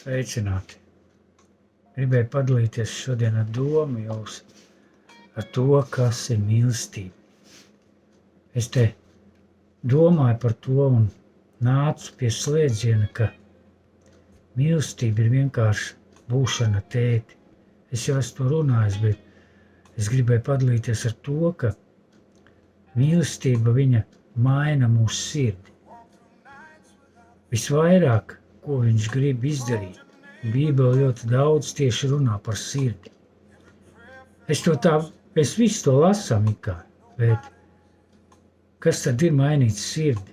Sveicināti! Gribēju padalīties šodien ar domu jūs ar to, kas ir mīlestība. Es te domāju par to un nācu pie slēdziena, ka mīlestība ir vienkārši būšana ar tēti. Es jau esmu to runājis, bet es gribēju padalīties ar to, ka mīlestība viņa maina mūsu sirdi. Visvairāk, ko viņš grib izdarīt. Bībele ļoti daudz tieši runā par sirdi. Mēs visi to lasām ikā, bet kas tad ir mainīt sirdi?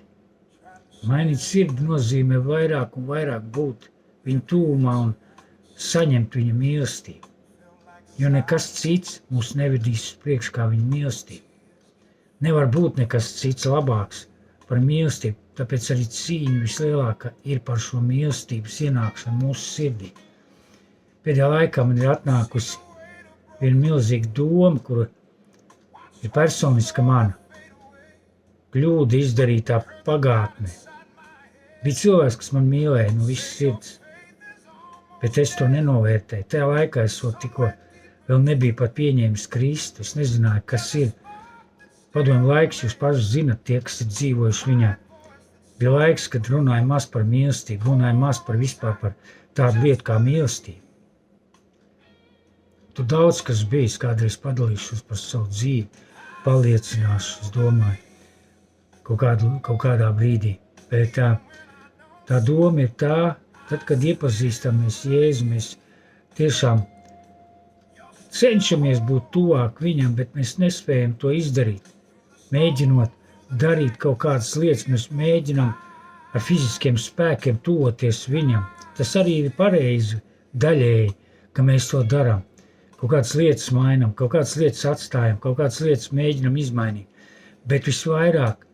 Mainīt sirdi nozīmē vairāk un vairāk būt viņa tūmā un saņemt viņa mīlestību. Jo nekas cits mūs nevedīs uz priekšu kā viņa mīlestība. Nevar būt nekas cits labāks par mīlestību. Tāpēc arī cīņa vislielākā ir par šo mīlestības ienākšanu mūsu sirdī. Pēdējā laikā man ir atnākusi viena milzīga doma, kura ir personiska mana kļūda izdarītā pagātnē. Bija cilvēks, kas man mīlēja no visas sirds, bet es to nenovērtēju. Tajā laikā es tikko vēl nebiju pat pieņēmis Kristu, es nezināju, kas ir. Padomju laiks, jūs paši zinat, tie, kas ir dzīvojuši viņā. Bija laiks, kad runāja maz par mīlestību, runāja maz par vispār par tādu lietu kā mīlestību. Tu daudz, kas bijis, kādreiz padalīšos par savu dzīvi, paliecināšu, es domāju, kaut kādā brīdī. Bet tā doma ir tā, tad, kad iepazīstamies Jēzu, mēs tiešām cenšamies būt tuvāk viņam, bet mēs nespējam to izdarīt. Mēģinot darīt kaut kādas lietas, mēs mēģinām ar fiziskiem spēkiem tuvoties viņam. Tas arī ir pareizi daļēji, ka mēs to darām. Kaut kādas lietas mainām, kaut kādas lietas atstājam, kaut kādas lietas mēģinām izmainīt. Bet visvairāk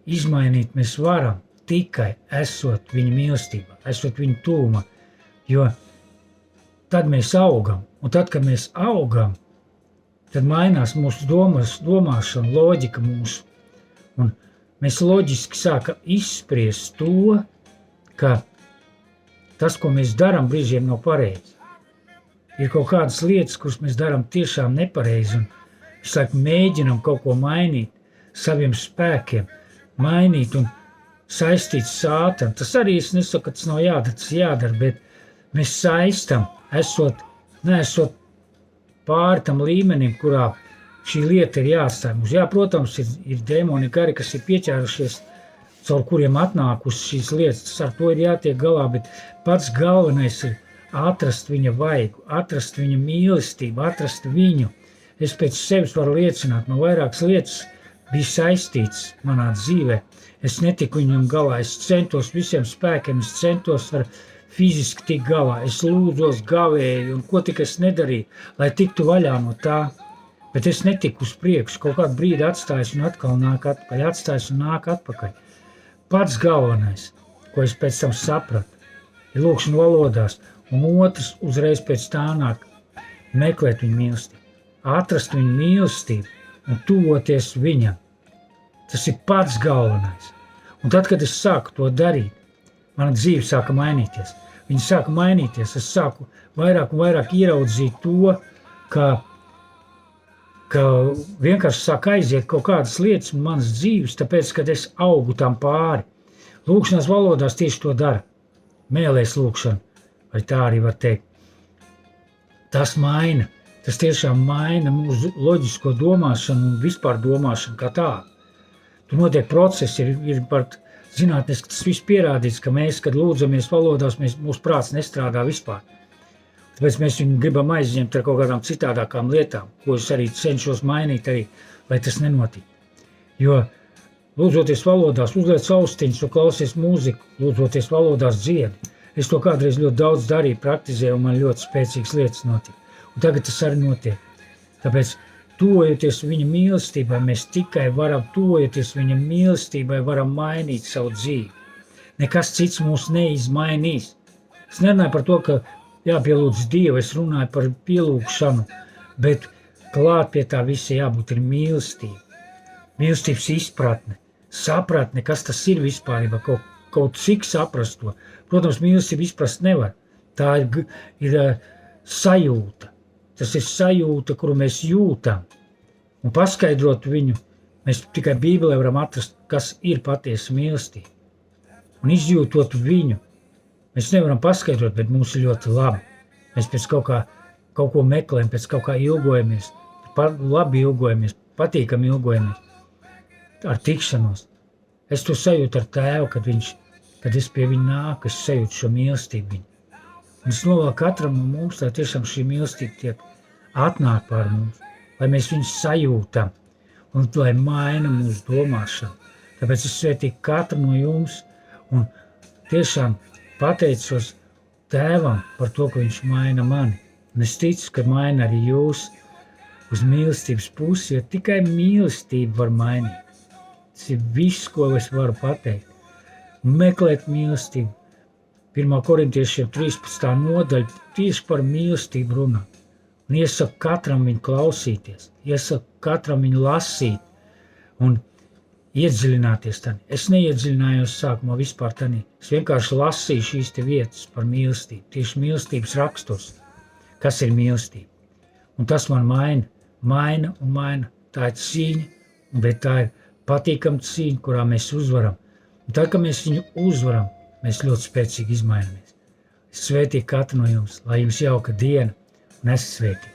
izmainīt mēs varam tikai esot viņa mīlestībā, esot viņa tuvumā. Jo tad mēs augam, un tad, kad mēs augam, tad mainās mūsu domāšana, loģika mūsu. Un mēs loģiski sākam izspriest to, ka tas, ko mēs darām, brīžiem nav pareizi. Ir kaut kādas lietas, kuras mēs darām tiešām nepareizi, un visu laiku mēģinām kaut ko mainīt, saviem spēkiem, mainīt un saistīt sātanu. Tas arī es nesaku, ka tas nav jādara, tas jādara, bet mēs saistam, neesot pāri tam līmenim, kurā šī lieta ir jāatstāj mums. Jā, protams, ir dēmoni gari, kas ir pieķērušies, caur kuriem atnākusi šīs lietas. Tas ar to ir jātiek galā, bet pats galvenais ir atrast viņa vaigu, atrast viņa mīlestību, atrast viņu. Es pēc sevis varu liecināt, no vairākas lietas bija saistīts manā dzīvē. Es netiku viņam galā, es centos visiem spēkiem, es centos ar fiziski tikt galā. Es lūdzos, gavēju un ko tik es nedarīju, lai tiktu vaļā no tā. Bet es netiku uz priekšu, kaut kādu brīdi atstājos un atkal nāk atpakaļ, atstājos un nāk atpakaļ. Pats galvenais, ko es pēc tam sapratu, ir lūkšana valodās, un otrs uzreiz pēc tā nāk meklēt viņu mīlestību, atrast viņu mīlestību un tuvoties viņam. Tas ir pats galvenais. Un tad, kad es sāku to darīt, mana dzīve sāka mainīties. Viņa sāka mainīties, es sāku vairāk un vairāk ieraudzīt to, ka vienkārši sāk aiziet kaut kādas lietas un manas dzīves, tāpēc, kad es augu tam pāri. Lūkšanās valodās tieši to dara. Mēlēs lūkšana, vai tā arī var teikt. Tas maina, tas tiešām maina mūsu loģisko domāšanu un vispār domāšanu kā tādu. Tur notiek procesi, ir par zinātniski tas viss pierādīts, ka mēs, kad lūdzamies valodās, mūsu prāts nestrādā vispār. Tāpēc mēs viņu gribam aizņemt ar kaut kādām citādākām lietām, ko es arī cenšos mainīt, lai tas nenotiek. Jo lūdzoties valodās, uzliec austiņas un klausies mūziku, lūdzoties valodās dziedi. Es to kādreiz ļoti daudz darīju, praktizēju, un man ļoti spēcīgas lietas notika. Un tagad tas arī notiek. Tāpēc, tuvojoties viņa mīlestībai, mēs tikai varam tuvojoties viņa mīlestībai, varam mainīt savu dzīvi. Nekas cits mūs neizmainīs. Es nerunāju par to, ka jāpielūdz Dievu, es runāju par pielūgšanu, bet klāt pie tā visa jābūt ir mīlestība. Mīlestības izpratne, sapratne, kas tas ir vispārībā, kaut cik saprast to. Protams, mīlestību izprast nevar. Tā ir sajūta. Tas ir sajūta, kuru mēs jūtam. Un paskaidrot viņu, mēs tikai Bībelē varam atrast, kas ir patiesa mīlestība. Un izjūtot viņu, mēs nevaram paskaidrot, bet mums ir ļoti labi. Mēs pēc kaut ko meklējam, pēc kaut kā ilgojamies, labi ilgojamies, patīkami ilgojamies ar tikšanos. Es to sajūtu ar tēvu, kad es pie viņa nāku, es sajūtu šo mīlestību viņu. Un es novēlu katram no mums, lai tiešām šī mīlestība tiek atnāk pār mums, lai mēs viņu sajūtam un lai maina mūsu domāšanu. Tāpēc es svētīju katru no jums un tiešām pateicos tēvam par to, ka viņš maina mani. Un es ticu, ka maina arī jūs uz mīlestības pusi, jo tikai mīlestība var mainīt. Tas ir viss, ko es varu pateikt. Meklēt mīlestību. 1. Korintiešiem 13. nodaļa tieši par mīlestību runā. Un iesaku katram viņu klausīties, iesaku katram viņu lasīt un iedziļināties tādā. Es neiedziļinājos sākumā vispār tādā. Es vienkārši lasīju šīs te vietas par mīlestību, tieši mīlestības raksturs, kas ir mīlestība. Un tas man maina. Tā ir cīņa, bet tā ir patīkama cīņa, kurā mēs uzvaram. Un tad, kad mēs viņu uzvaram, mēs ļoti spēcīgi izmainamies. Es svētīju katru no jums, lai jums jauka diena un esat svētīgi.